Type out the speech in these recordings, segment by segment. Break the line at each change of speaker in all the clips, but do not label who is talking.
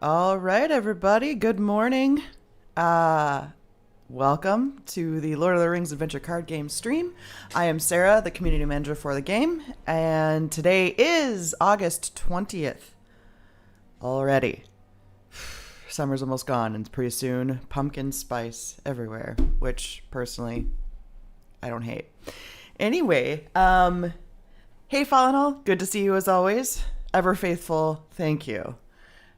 All right, everybody. Good morning. Welcome to the Lord of the Rings Adventure Card Game stream. I am Sarah, the community manager for the game, and today is August 20th. Already. Summer's almost gone, and pretty soon, pumpkin spice everywhere, which, personally, I don't hate. Anyway, hey, Fallen, good to see you as always. Ever faithful, thank you.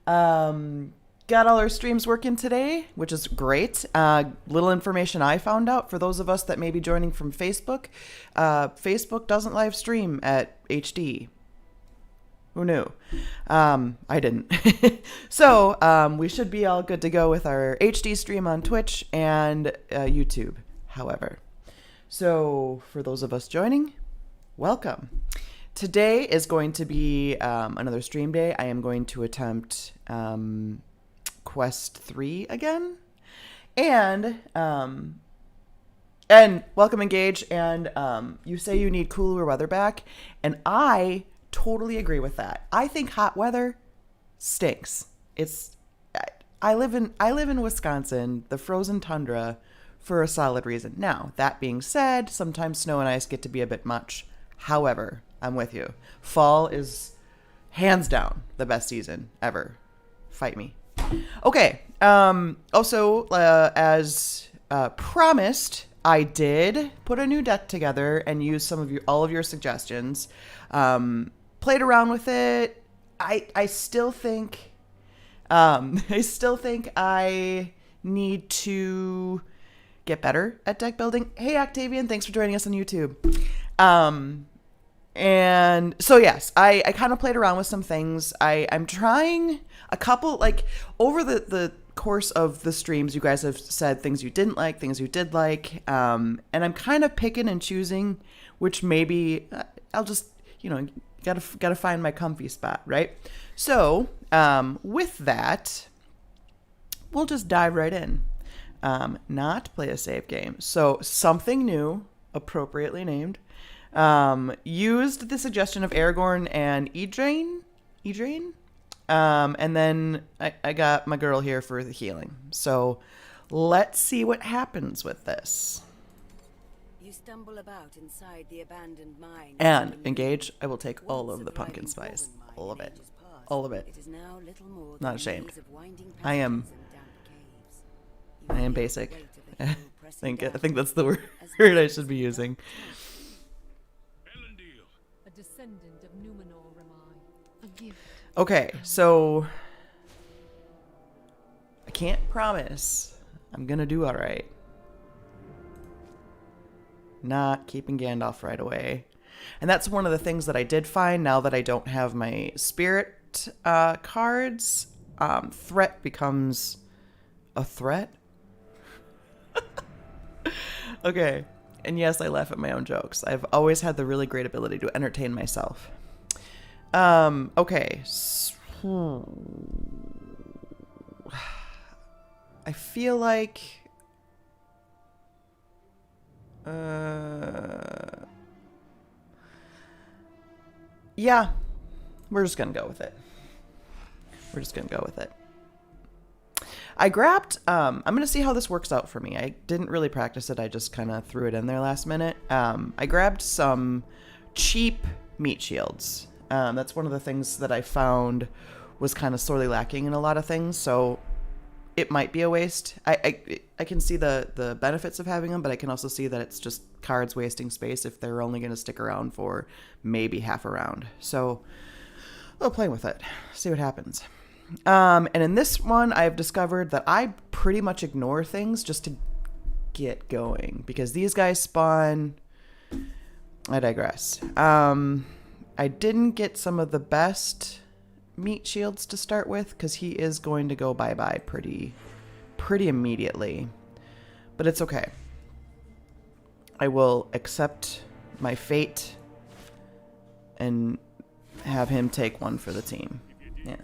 Got all our streams working today, which is great. Little information I found out for those of us that may be joining from Facebook. Facebook doesn't live stream at HD. Who knew? I didn't. So we should be all good to go with our HD stream on Twitch and YouTube, however. So for those of us joining, welcome. Today is going to be another stream day. I am going to attempt Quest 3 again. And welcome, Engage. And you say you need cooler weather back. And I totally agree with that. I think hot weather stinks. I live in Wisconsin, the frozen tundra, for a solid reason. Now, that being said, sometimes snow and ice get to be a bit much. However, I'm with you. Fall is hands down the best season ever. Fight me. Okay. Also, as promised, I did put a new deck together and use all of your suggestions. Played around with it. I still think I need to get better at deck building. Hey, Octavian, thanks for joining us on YouTube. And so, yes, I kind of played around with some things. I'm trying a couple, over the course of the streams, you guys have said things you didn't like, things you did like. And I'm kind of picking and choosing, which maybe I'll just, gotta find my comfy spot, right? So, with that, we'll just dive right in. Not play a save game. So, something new, appropriately named. Used the suggestion of Aragorn and Edrain. And then I got my girl here for the healing. So let's see what happens with this.
You stumble about inside the abandoned mine.
And Engage, I will take all of the pumpkin spice. All of it. All of it. Not ashamed. I am basic. I think that's the word I should be using. Okay, so I can't promise I'm gonna do all right. Not keeping Gandalf right away. And that's one of the things that I did find now that I don't have my spirit cards. Threat becomes a threat. Okay, and yes, I laugh at my own jokes. I've always had the really great ability to entertain myself. Okay. I feel like... yeah. We're just gonna go with it. I grabbed... I'm gonna see how this works out for me. I didn't really practice it. I just kind of threw it in there last minute. I grabbed some cheap meat shields. That's one of the things that I found was kind of sorely lacking in a lot of things, so it might be a waste. I can see the benefits of having them, but I can also see that it's just cards wasting space if they're only going to stick around for maybe half a round. So I'll play with it, see what happens. And in this one, I've discovered that I pretty much ignore things just to get going, because these guys spawn... I digress. I didn't get some of the best meat shields to start with because he is going to go bye-bye pretty immediately. But it's okay. I will accept my fate and have him take one for the team. Yeah.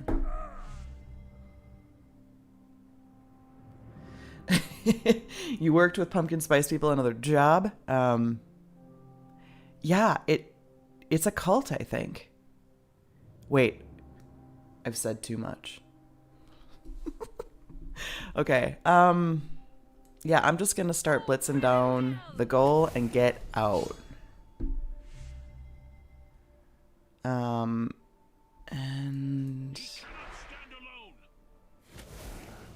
You worked with pumpkin spice people another job. Yeah, it's a cult, I think. Wait, I've said too much. Okay. Yeah, I'm just gonna start blitzing down the goal and get out. And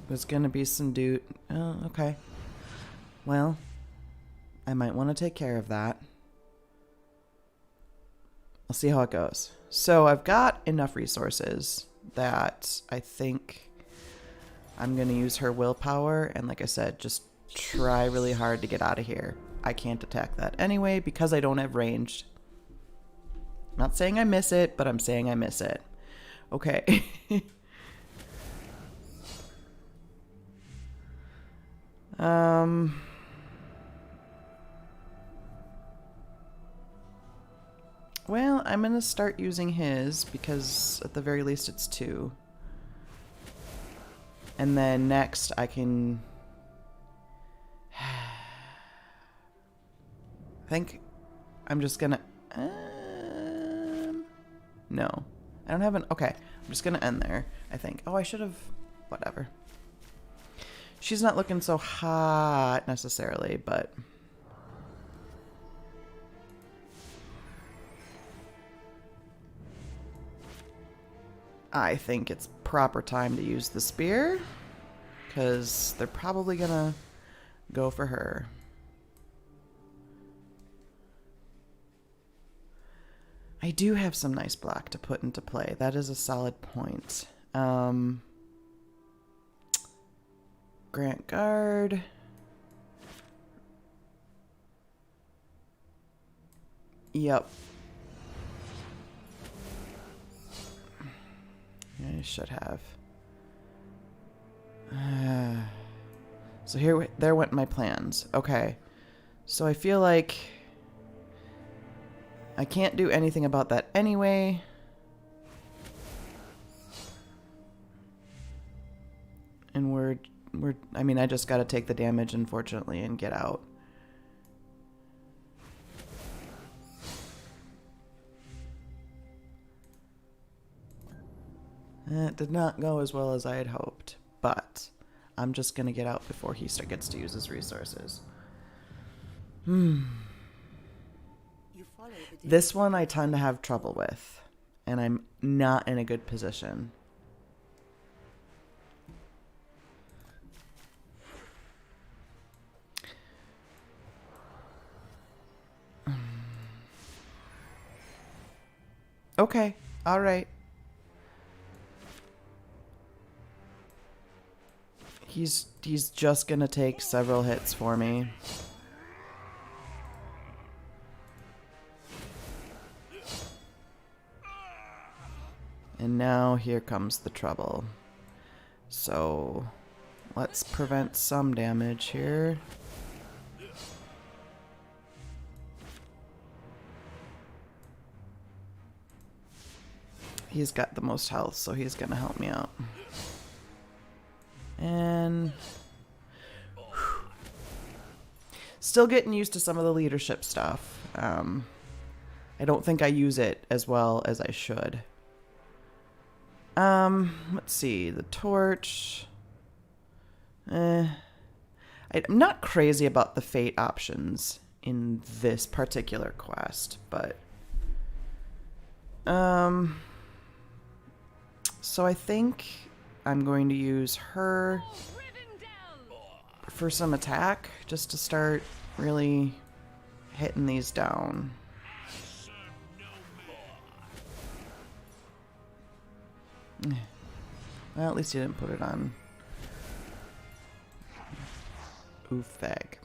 there's gonna be some dude. Oh, okay. Well, I might want to take care of that. I'll see how it goes. So I've got enough resources that I think I'm gonna use her willpower, and like I said, just try really hard to get out of here. I can't attack that anyway because I don't have ranged. Not saying I miss it, but I'm saying I miss it. Okay. Well, I'm gonna start using his because at the very least it's 2. And then next I can... I think I'm just gonna... No. I don't have an... Okay. I'm just gonna end there, I think. Oh, I should have... Whatever. She's not looking so hot necessarily, but... I think it's proper time to use the spear, because they're probably gonna go for her. I do have some nice block to put into play. That is a solid point. Grant guard. Yep. I should have. So there went my plans. Okay. So I feel like I can't do anything about that anyway. And I mean, I just gotta take the damage, unfortunately, and get out. It did not go as well as I had hoped, but I'm just gonna get out before he gets to use his resources. This one I tend to have trouble with, and I'm not in a good position. Okay, all right. He's just gonna take several hits for me. And now here comes the trouble. So let's prevent some damage here. He's got the most health, so he's gonna help me out. And still getting used to some of the leadership stuff. I don't think I use it as well as I should. Let's see, the torch. I'm not crazy about the fate options in this particular quest, but so I think I'm going to use her for some attack just to start really hitting these down. Well, at least you didn't put it on. Oof, fag.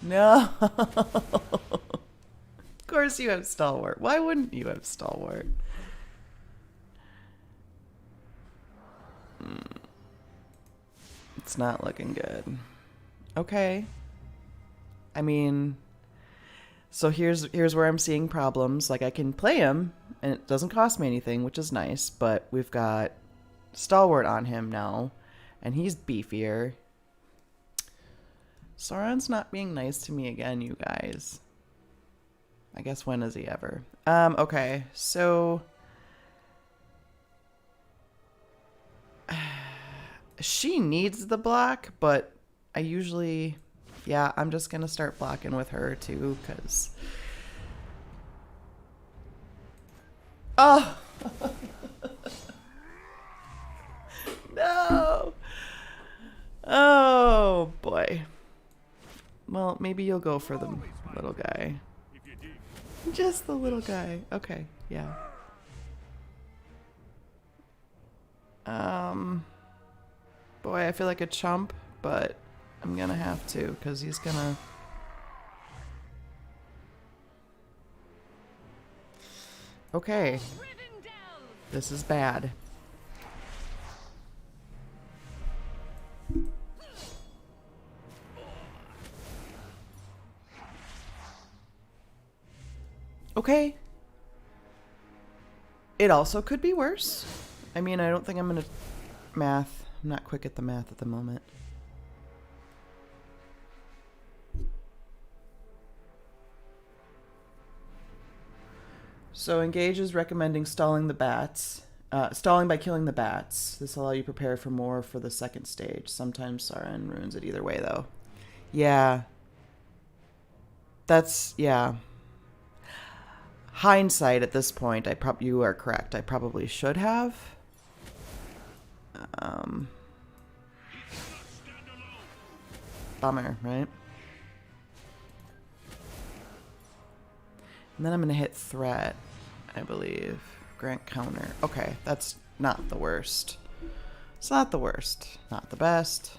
No! Of course you have Stalwart. Why wouldn't you have Stalwart? It's not looking good. Okay. I mean, so here's where I'm seeing problems. Like, I can play him, and it doesn't cost me anything, which is nice, but we've got Stalwart on him now, and he's beefier. Sauron's not being nice to me again, you guys. I guess when is he ever? Okay, so... She needs the block, but I usually, yeah, I'm just going to start blocking with her too, because... Oh! No! Oh, boy. Well, maybe you'll go for the little guy. Just the little guy. Okay, yeah. Boy, I feel like a chump, but I'm gonna have to, because he's gonna... Okay. This is bad. Okay. It also could be worse. I mean, I don't think I'm gonna... Math. I'm not quick at the math at the moment. So Engage is recommending stalling the bats. Stalling by killing the bats. This will allow you prepare for more for the second stage. Sometimes Sauron ruins it either way, though. Yeah. That's... yeah. Hindsight at this point, you are correct. I probably should have. Bummer, right? And then I'm going to hit threat, I believe. Grant counter. Okay, that's not the worst. It's not the worst. Not the best.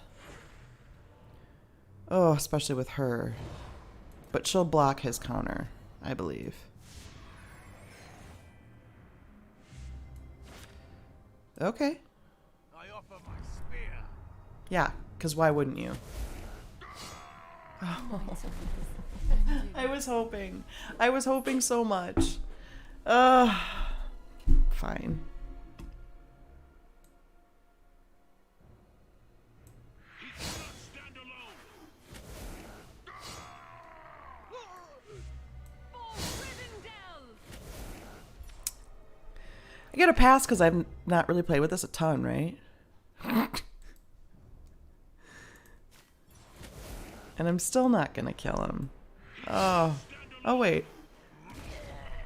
Oh, especially with her. But she'll block his counter, I believe. Okay.
I offer my spear.
Yeah, because why wouldn't you? Oh. I was hoping. I was hoping so much. Fine.
Stand alone.
I get a pass because I've not really played with this a ton, right? And I'm still not gonna kill him. Oh. Oh, wait.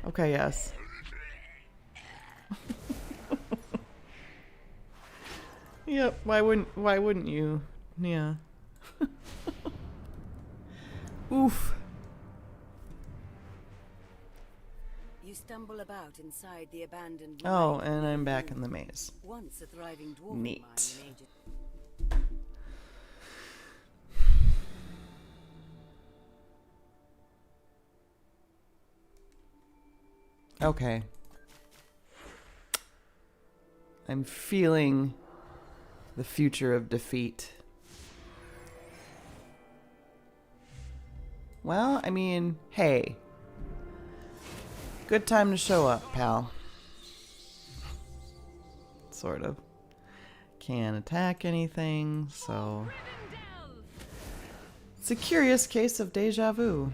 Okay, yes. Yep, why wouldn't you? Yeah. Oof.
You stumble about inside the abandoned
Oh,
mine.
and I'm back in the maze.
Once a thriving dwarf
Neat.
mine in ancient...
Okay. I'm feeling the future of defeat. Well, I mean, hey. Good time to show up, pal. Sort of. Can't attack anything, so... It's a curious case of deja vu.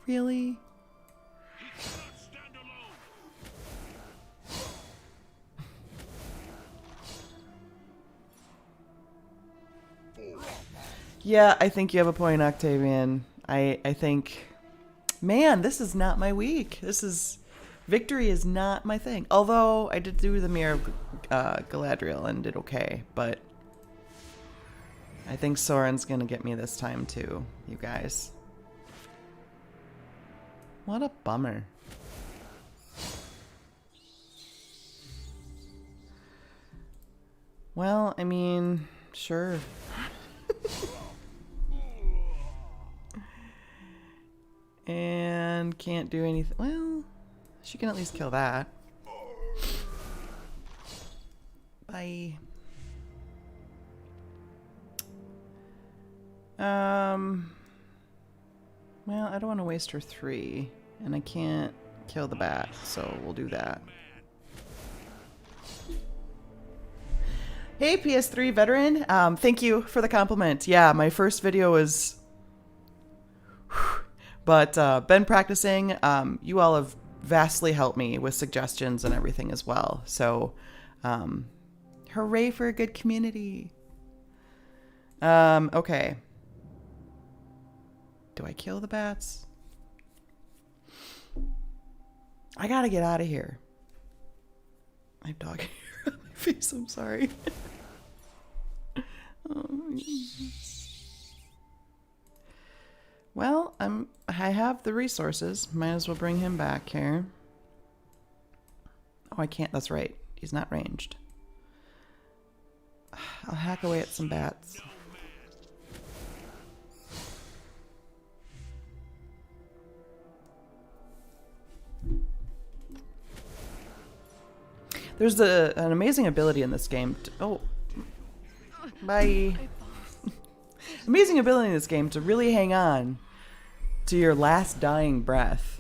Really?
Stand alone.
Yeah, I think you have a point, Octavian. I think... Man, this is not my week. This is... Victory is not my thing. Although, I did do the Mirror of Galadriel and did okay, but... I think Soren's gonna get me this time too, you guys. What a bummer. Well, I mean, sure. And can't do anything. Well, she can at least kill that. Bye. Well, I don't want to waste her 3, and I can't kill the bat, so we'll do that. Hey, PS3 veteran. Thank you for the compliment. Yeah, my first video was But been practicing. You all have vastly helped me with suggestions and everything as well. So hooray for a good community. Okay. Do I kill the bats? I gotta get out of here. I have dog hair on my face. I'm sorry. Oh, well, I have the resources. Might as well bring him back here. Oh, I can't. That's right. He's not ranged. I'll hack away at some bats. There's an amazing ability in this game. Oh, bye. Amazing ability in this game to really hang on to your last dying breath.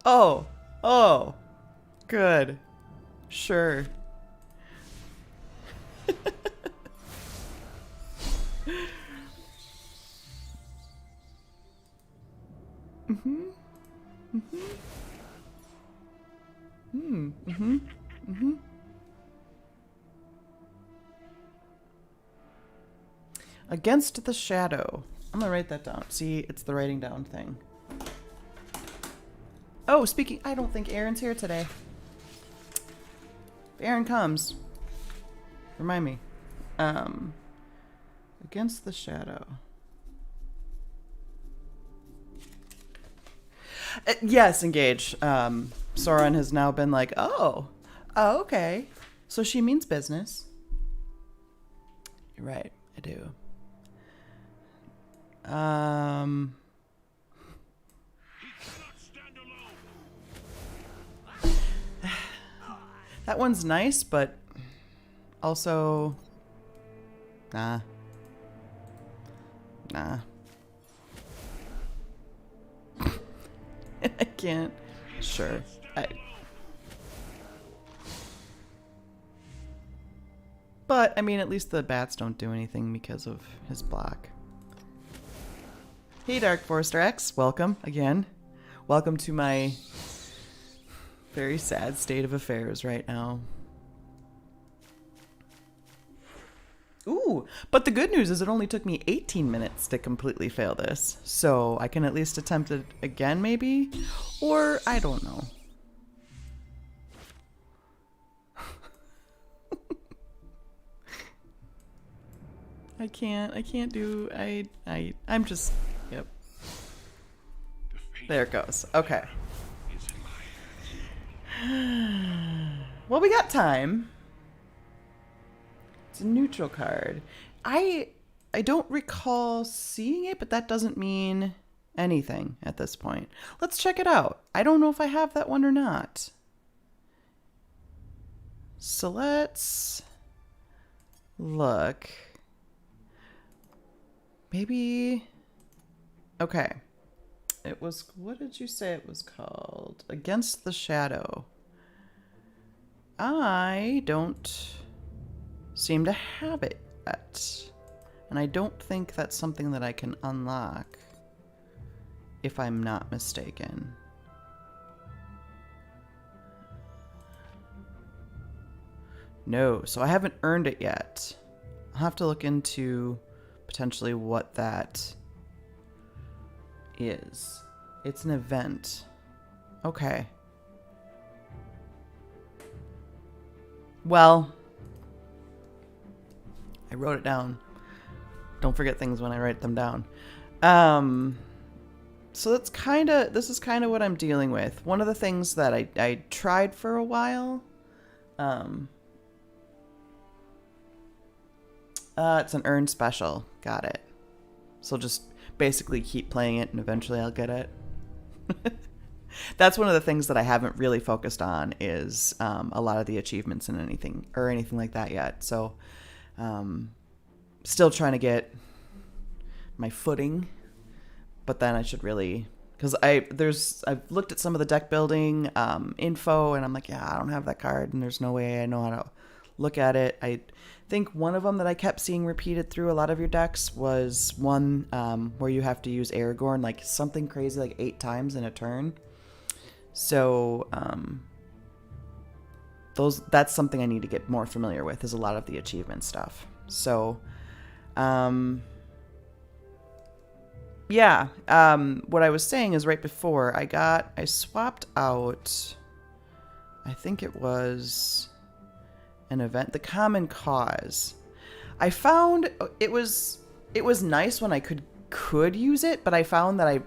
Oh, good. Sure. Against the shadow. I'm gonna write that down. See, it's the writing down thing. Oh, speaking, I don't think Aaron's here today. If Aaron comes, remind me. Against the shadow. Yes, engage. Sauron has now been like, oh, okay. So she means business. You're right, I do.
He cannot stand alone.
That one's nice, but also, nah. I can't. Sure. But, I mean, at least the bats don't do anything because of his block. Hey, Dark Forester X. Welcome again. Welcome to my very sad state of affairs right now. Ooh, but the good news is it only took me 18 minutes to completely fail this. So I can at least attempt it again, maybe? Or, I don't know. I can't do, I'm just, yep. There it goes. Okay. Well, we got time. It's a neutral card. I don't recall seeing it, but that doesn't mean anything at this point. Let's check it out. I don't know if I have that one or not. So let's look. Maybe. Okay. It was, what did you say it was called? Against the Shadow. I don't seem to have it yet. And I don't think that's something that I can unlock, if I'm not mistaken. No, so I haven't earned it yet. I'll have to look into potentially what that is. It's an event. Okay. Well, I wrote it down. Don't forget things when I write them down. So this is kind of what I'm dealing with. One of the things that I tried for a while, it's an earned special. Got it. So just basically keep playing it and eventually I'll get it. That's one of the things that I haven't really focused on is a lot of the achievements and anything like that yet. So still trying to get my footing, but then I should really, because I've looked at some of the deck building info and I'm like, yeah, I don't have that card and there's no way I know how to look at it. I think one of them that I kept seeing repeated through a lot of your decks was one where you have to use Aragorn like something crazy like 8 times in a turn. So that's something I need to get more familiar with, is a lot of the achievement stuff. So yeah, what I was saying is right before I swapped out, I think it was an event, the Common Cause. I found it was nice when I could use it, but I found that I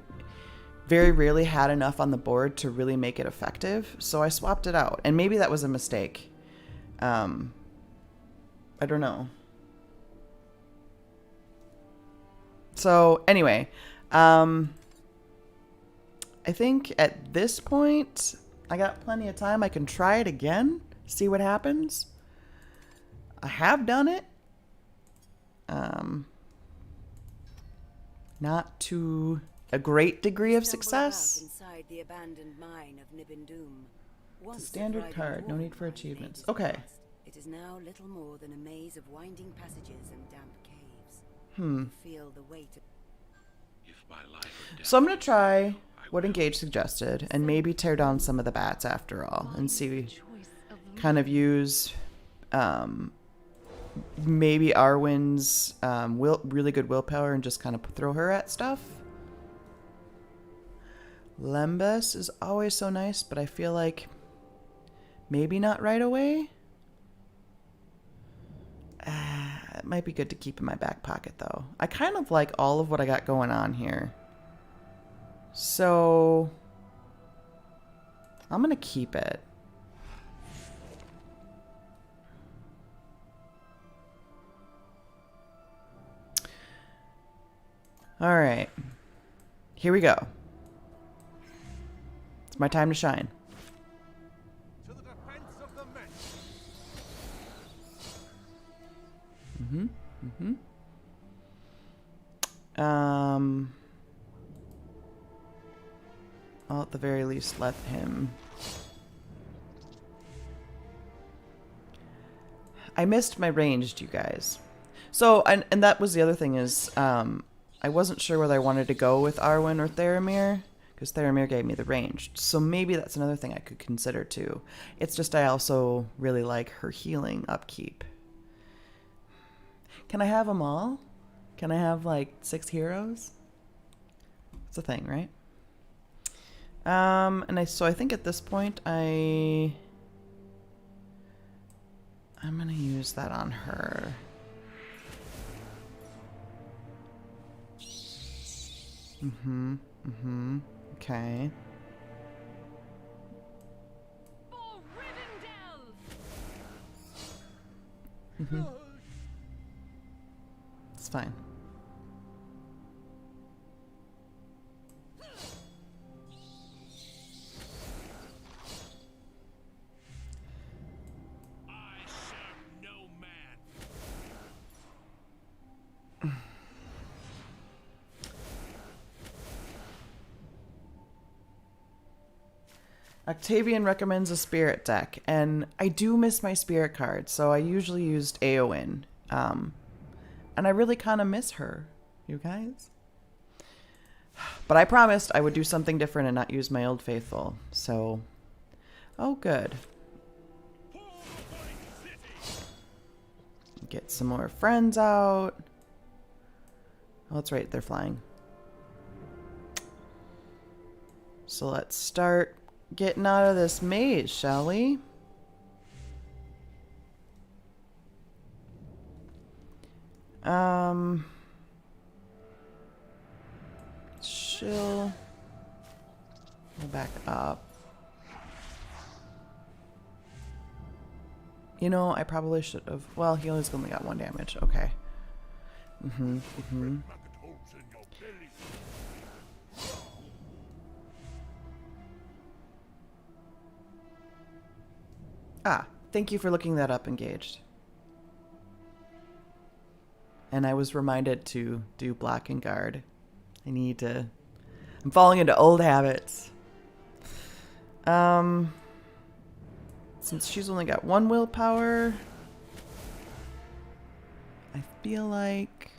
very rarely had enough on the board to really make it effective, so I swapped it out. And maybe that was a mistake. I don't know. So anyway, I think at this point I got plenty of time. I can try it again, see what happens. I have done it. Not to a great degree of success.
Inside the abandoned mine of Nibendum.
It's a standard card, no need for achievements. Okay.
It is now little more than a maze of winding passages and damp caves.
Hmm.
Feel the weight of...
So I'm going to try what Engage suggested and maybe tear down some of the bats after all and see, kind of use maybe Arwen's really good willpower and just kind of throw her at stuff. Lembas is always so nice, but I feel like maybe not right away. It might be good to keep in my back pocket, though. I kind of like all of what I got going on here. So I'm going to keep it. All right. Here we go. It's my time to shine.
To the defense of the men.
I'll at the very least let him. I missed my ranged, you guys. So, and that was the other thing is, I wasn't sure whether I wanted to go with Arwen or Theramir, because Theramir gave me the ranged. So maybe that's another thing I could consider too. It's just I also really like her healing upkeep. Can I have them all? Can I have like 6 heroes? It's a thing, right? So I think at this point I'm gonna use that on her. Okay. It's fine.
I serve no man.
Octavian recommends a spirit deck, and I do miss my spirit card, so I usually used Eowyn. And I really kind of miss her, you guys. But I promised I would do something different and not use my old faithful, so... Oh, good. Get some more friends out. Oh, that's right, they're flying. So let's start getting out of this maze, shall we? Chill. Go back up. You know, I probably should have. Well, he only got 1 damage. Okay. Ah, thank you for looking that up, Engaged. And I was reminded to do block and guard. I'm falling into old habits. Since she's only got 1 willpower, I feel like...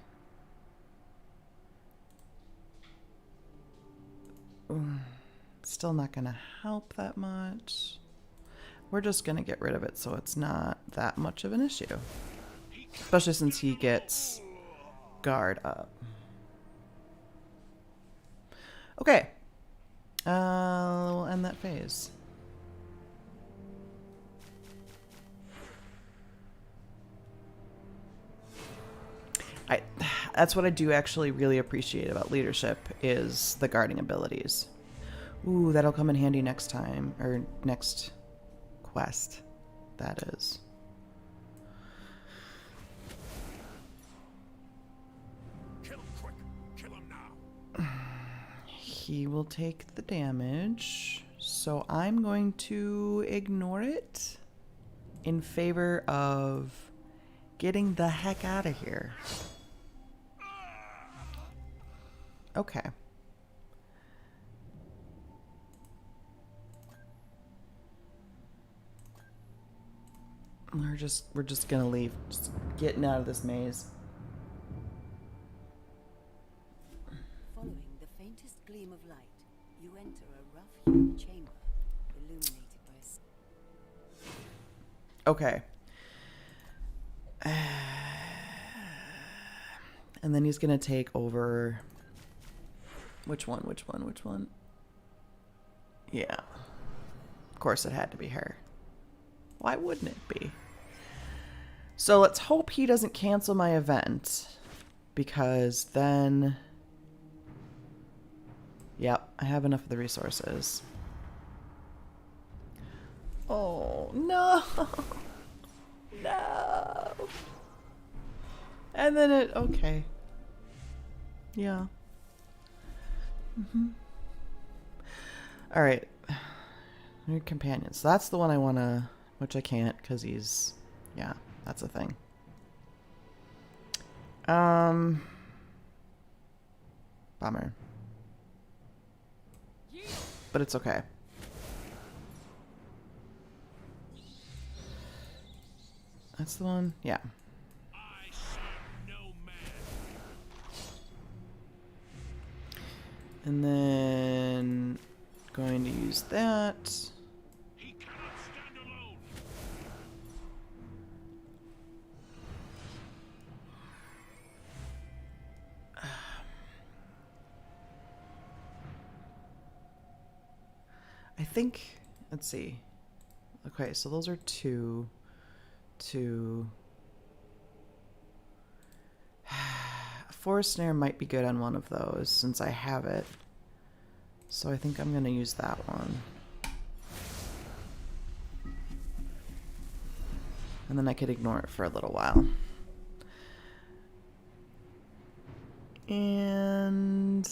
Still not going to help that much. We're just going to get rid of it so it's not that much of an issue. Especially since he gets guard up. Okay. We'll end that phase. That's what I do actually really appreciate about leadership is the guarding abilities. Ooh, that'll come in handy next time, or next quest, that is.
Kill him quick. Kill him now.
He will take the damage, so I'm going to ignore it in favor of getting the heck out of here. Okay. We're just gonna leave. Just getting out of this maze.
Following the faintest gleam of light, you enter a rough-hewn chamber, illuminated by
Okay. And then he's gonna take over. Which one? Yeah. Of course it had to be her. Why wouldn't it be? So let's hope he doesn't cancel my event. Because then... Yep, I have enough of the resources. Oh, no! No! And then it... Okay. Yeah. Alright. New companions. So that's the one I want to... Which I can't, because he's... Yeah, that's a thing. Bummer. But it's okay. That's the one? Yeah.
I serve no man.
And then... Going to use that.
He cannot stand alone.
I think... Let's see. Okay, so those are two... A forest snare might be good on one of those since I have it. So I think I'm going to use that one. And then I could ignore it for a little while. And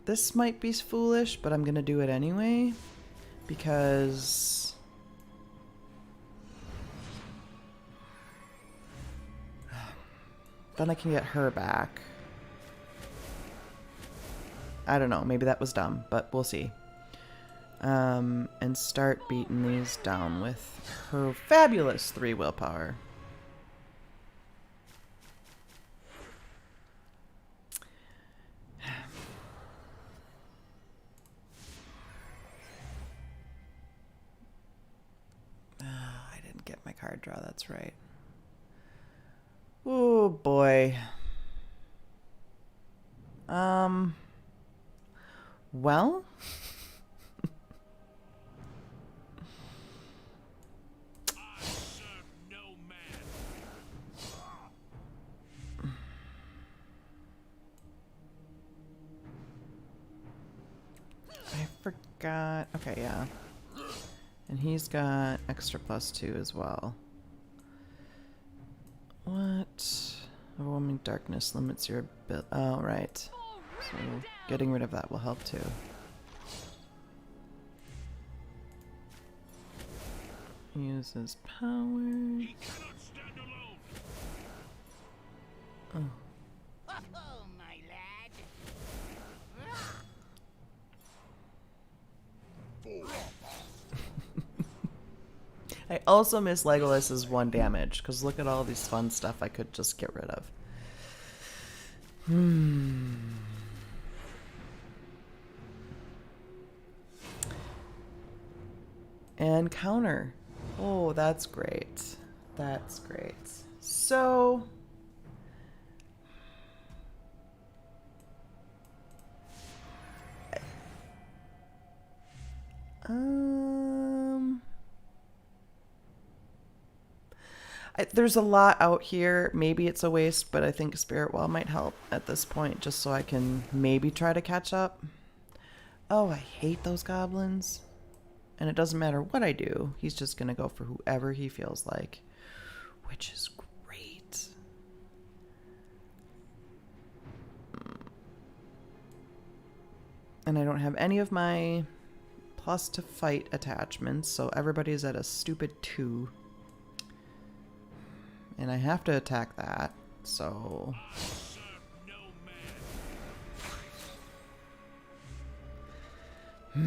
this might be foolish, but I'm going to do it anyway. Because... then I can get her back. I don't know, maybe that was dumb, but we'll see. And start beating these down with her fabulous 3 willpower. I didn't get my card draw, that's right. Oh boy. Well,
I serve no man.
I forgot. Okay, yeah. And he's got extra +2 as well. What? Overwhelming darkness limits your ability. Oh, right. So getting rid of that will help too. Uses power.
He cannot stand alone.
Oh.
Oh, my lad.
I also miss Legolas's 1 damage, because look at all these fun stuff I could just get rid of. And counter. Oh, that's great. That's great. So... there's a lot out here. Maybe it's a waste, but I think Spirit Wall might help at this point, just so I can maybe try to catch up. Oh, I hate those goblins. And it doesn't matter what I do. He's just going to go for whoever he feels like, which is great. And I don't have any of my plus to fight attachments, so everybody's at a stupid 2. And I have to attack that, so... Get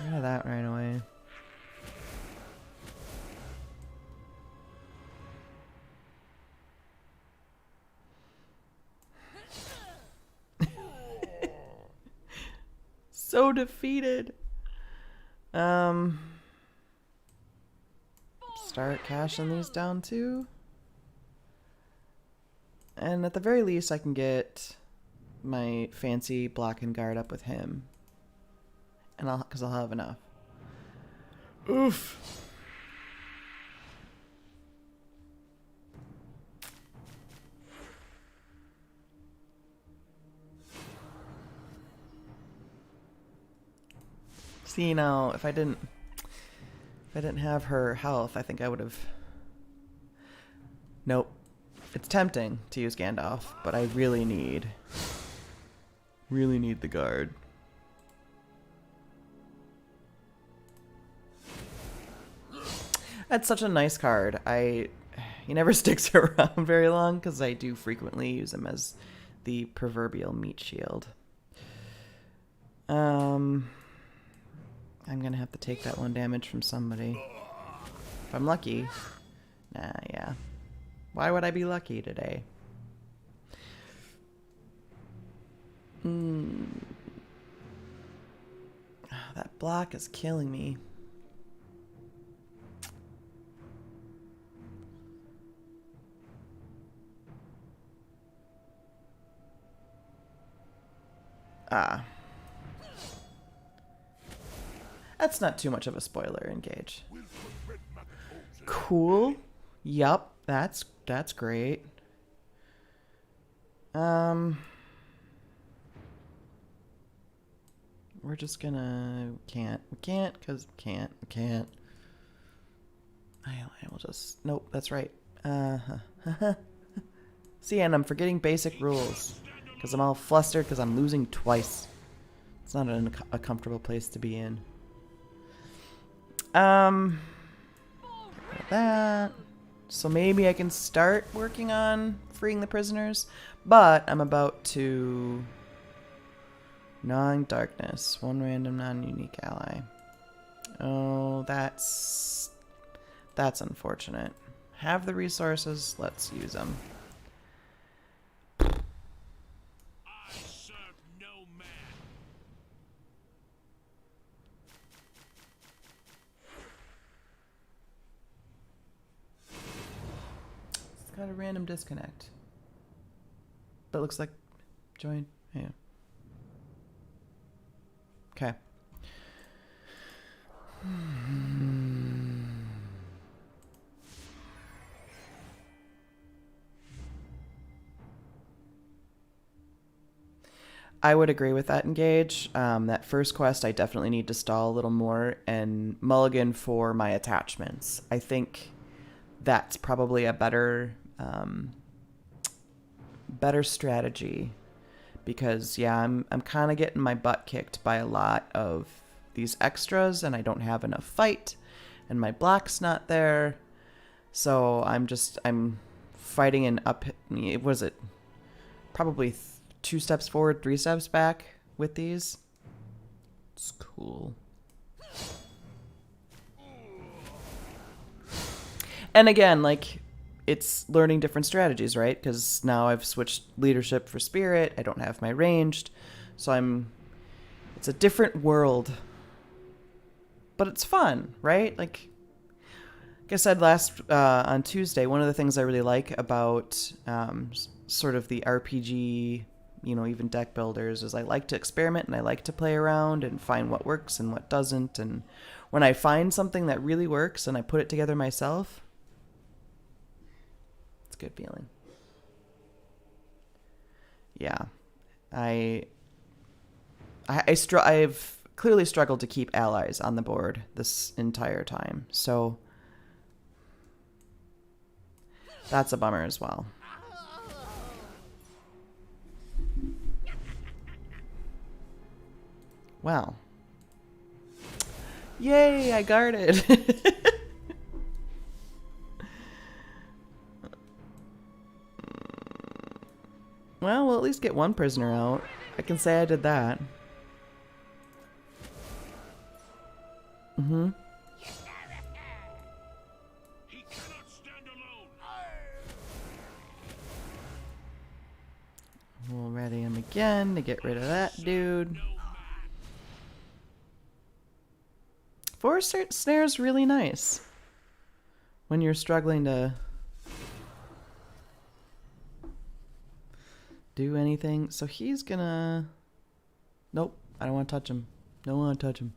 rid of that right away. So defeated. Start cashing these down too. And at the very least I can get my fancy block and guard up with him. And because I'll have enough. Oof. See, now if I didn't have her health, I think I would have... Nope. It's tempting to use Gandalf, but I really need the guard. That's such a nice card. He never sticks around very long because I do frequently use him as the proverbial meat shield. I'm gonna have to take that 1 damage from somebody. If I'm lucky. Nah, yeah. Why would I be lucky today? That block is killing me. That's not too much of a spoiler, engage. Cool. Yup, that's great. We're just gonna... We can't, because we can't. I will just... Nope, that's right. See, and I'm forgetting basic rules. Because I'm all flustered because I'm losing twice. It's not a comfortable place to be in. That. So maybe I can start working on freeing the prisoners. But I'm about to... Gnawing Darkness. 1 random non-unique ally. Oh, that's unfortunate. Have the resources. Let's use them. Got a random disconnect. But it looks like join. Yeah. Okay. I would agree with that, engage. That first quest I definitely need to stall a little more and mulligan for my attachments. I think that's probably a better strategy, because yeah, I'm kind of getting my butt kicked by a lot of these extras and I don't have enough fight and my block's not there, so I'm fighting an up... Was it probably 2 steps forward, 3 steps back with these? It's cool. And again, like, it's learning different strategies, right? Because now I've switched leadership for spirit. I don't have my ranged. So it's a different world. But it's fun, right? Like I said on Tuesday, one of the things I really like about sort of the RPG, even deck builders, is I like to experiment and I like to play around and find what works and what doesn't. And when I find something that really works and I put it together myself, it's a good feeling. Yeah. I've clearly struggled to keep allies on the board this entire time. So that's a bummer as well. Wow. Yay, I guarded. Well, we'll at least get one prisoner out. I can say I did that. Mm-hmm.
He cannot stand alone.
We'll ready him again to get rid of that dude. Forest snare is really nice when you're struggling to do anything. So he's gonna... Nope, I don't want to touch him. Don't want to touch him.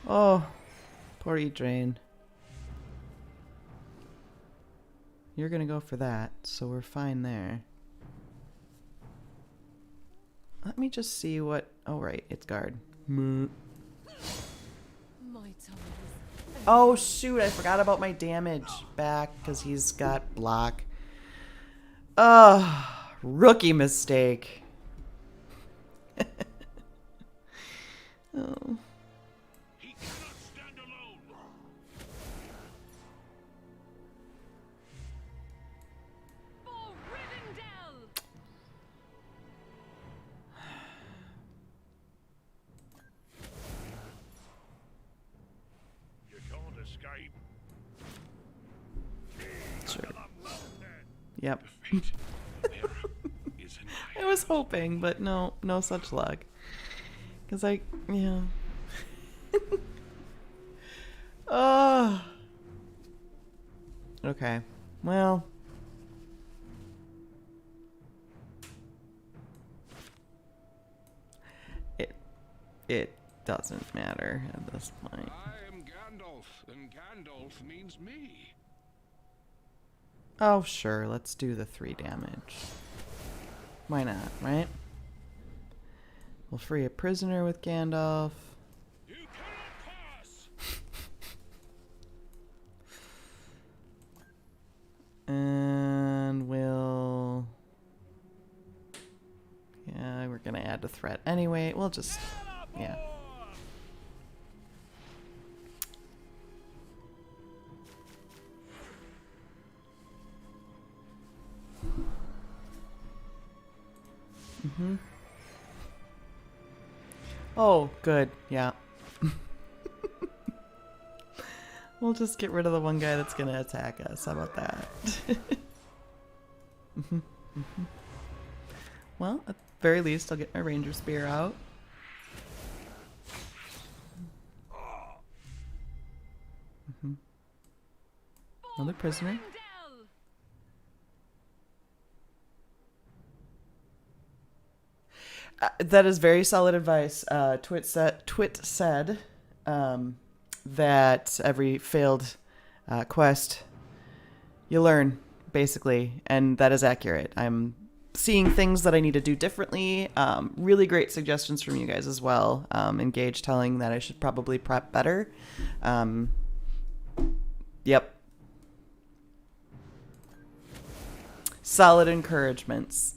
Oh, poor E-Drain. You're gonna go for that, so we're fine there. Let me just see what... Oh, right, it's guard. Oh, shoot, I forgot about my damage back because he's got block. Rookie mistake. Oh.
He cannot stand alone. You can't escape.
Sure. Yep.
Defeat. The mirror is in my
I was hoping, but no such luck. Because yeah. Oh. Okay. Well. It doesn't matter at this point.
I am Gandalf, and Gandalf means me.
Oh, sure. Let's do the 3 damage. Why not, right? We'll free a prisoner with Gandalf.
You cannot pass.
And we'll... Yeah, we're gonna add a threat anyway. We'll just... Yeah. Mm-hmm. Oh, good. Yeah. We'll just get rid of the one guy that's gonna attack us. How about that? Mm-hmm. Mm-hmm. Well, at the very least, I'll get my ranger spear out. Mm-hmm. Another prisoner. That is very solid advice. Twit said that every failed quest you learn, basically, and that is accurate. I'm seeing things that I need to do differently. Really great suggestions from you guys as well. Engage telling that I should probably prep better. Yep. Solid encouragements.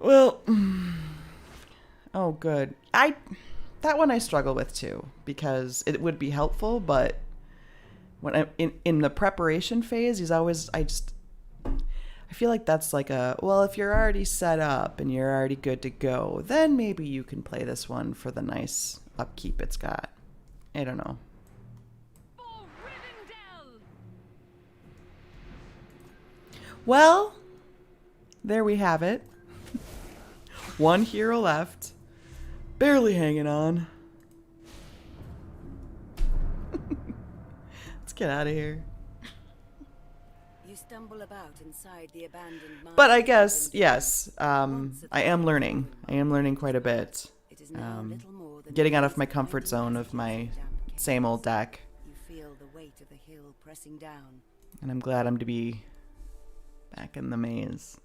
Well, oh, good. That one I struggle with too, because it would be helpful, but when I'm in the preparation phase, I feel feel like that's like a, well, if you're already set up and you're already good to go, then maybe you can play this one for the nice upkeep it's got. I don't know. Well, there we have it. One hero left. Barely hanging on. Let's get out of here.
You stumble about inside the abandoned mine.
But I guess, yes, I am learning. I am learning quite a bit.
It is now little more than
Getting out of
days
my
of
comfort
idle
zone of
passages
my
and damp caves.
same old deck.
You feel the weight of the hill pressing down.
And I'm glad I'm to be back in the maze.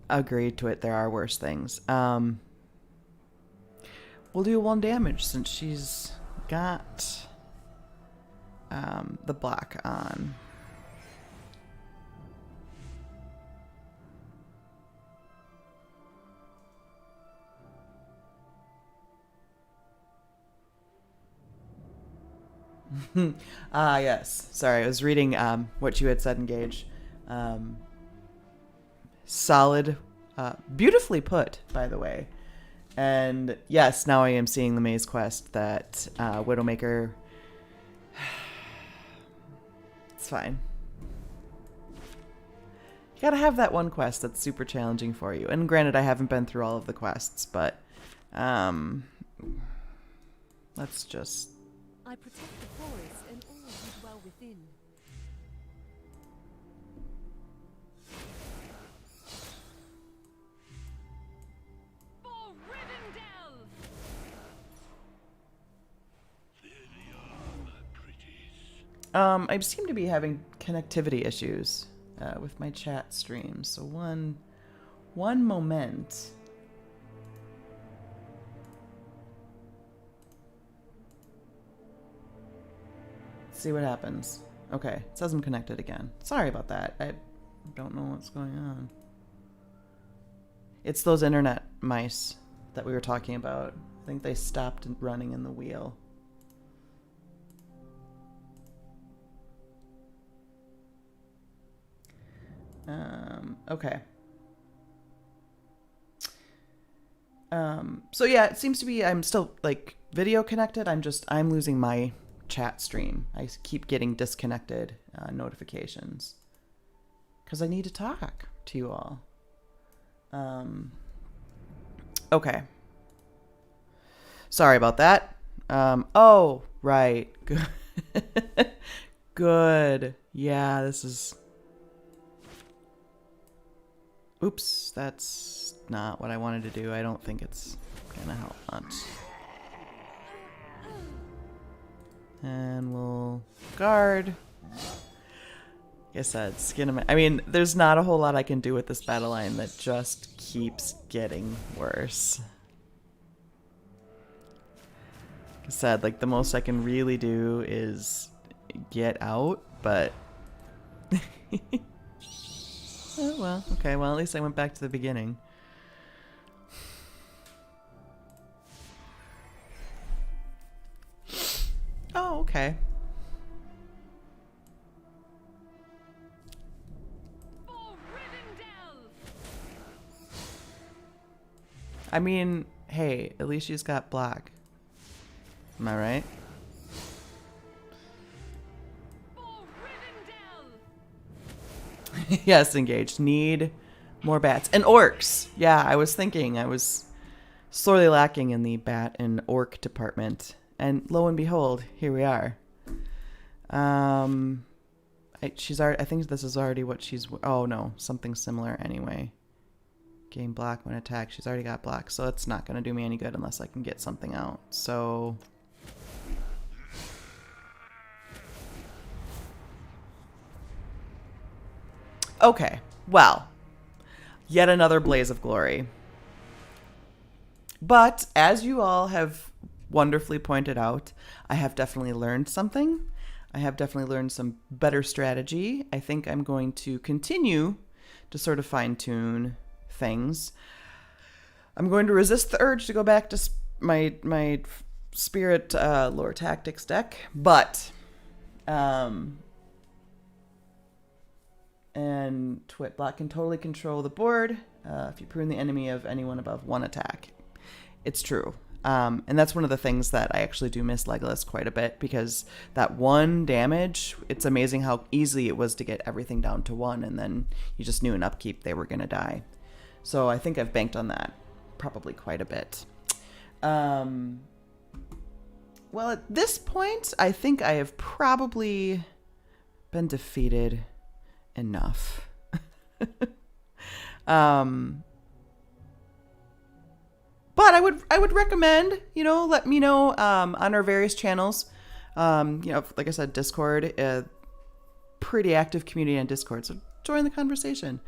Agreed to it. There are worse things. We'll do 1 damage since she's got the block on. Yes. Sorry, I was reading what you had said, Engage. Solid, beautifully put, by the way. And yes, now I am seeing the maze quest that Widowmaker. It's fine. You gotta have that one quest that's super challenging for you. And granted, I haven't been through all of the quests, but let's just.
I protect the forest and all who dwell within.
I seem to be having connectivity issues with my chat stream. So one moment. Let's see what happens. Okay, it says I'm connected again. Sorry about that. I don't know what's going on. It's those internet mice that we were talking about. I think they stopped running in the wheel. Okay. So yeah, it seems to be I'm still like video connected. I'm losing my chat stream. I keep getting disconnected notifications because I need to talk to you all. Okay. Sorry about that. Oh, right. Good. Good. Yeah, this is. Oops, that's not what I wanted to do. I don't think it's gonna help much. And we'll guard. Like I said, skin him. I mean, there's not a whole lot I can do with this battle line that just keeps getting worse. Like I said, like the most I can really do is get out, but. Oh, well, okay, well, at least I went back to the beginning. Oh, okay. I mean, hey, at least she's got black. Am I right? Yes, engaged. Need more bats. And orcs. Yeah, I was thinking. I was sorely lacking in the bat and orc department. And lo and behold, here we are. She's already, I think this is already what she's. Oh no, something similar anyway. Gain black when attacked. She's already got black, so it's not going to do me any good unless I can get something out. So. Okay, well, yet another blaze of glory. But as you all have wonderfully pointed out, I have definitely learned something. I have definitely learned some better strategy. I think I'm going to continue to sort of fine-tune things. I'm going to resist the urge to go back to my Spirit Lore Tactics deck, but and Twit Block can totally control the board if you prune the enemy of anyone above 1 attack. It's true. And that's one of the things that I actually do miss Legolas quite a bit, because that 1 damage, it's amazing how easy it was to get everything down to 1, and then you just knew in upkeep they were going to die. So I think I've banked on that probably quite a bit. Well, at this point, I think I have probably been defeated enough. But I would recommend, let me know on our various channels. Like I said, Discord, pretty active community on Discord, so join the conversation.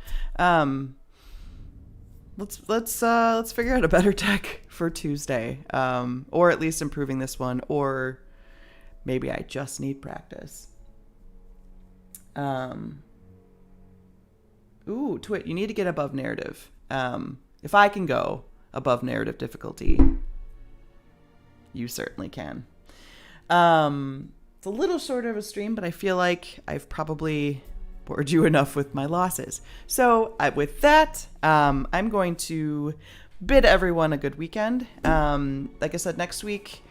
Let's figure out a better deck for Tuesday, or at least improving this one, or maybe I just need practice. Twit, you need to get above narrative. If I can go above narrative difficulty, you certainly can. It's a little shorter of a stream, but I feel like I've probably bored you enough with my losses. So with that, I'm going to bid everyone a good weekend. Like I said, next week,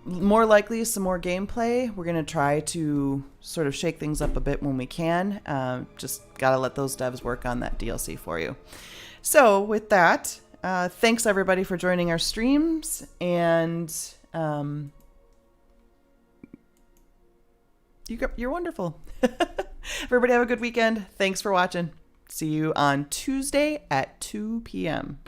more likely some more gameplay. We're going to try to sort of shake things up a bit when we can. Just got to let those devs work on that DLC for you. So with that, thanks everybody for joining our streams, and you're wonderful. Everybody have a good weekend. Thanks for watching. See you on Tuesday at 2 p.m.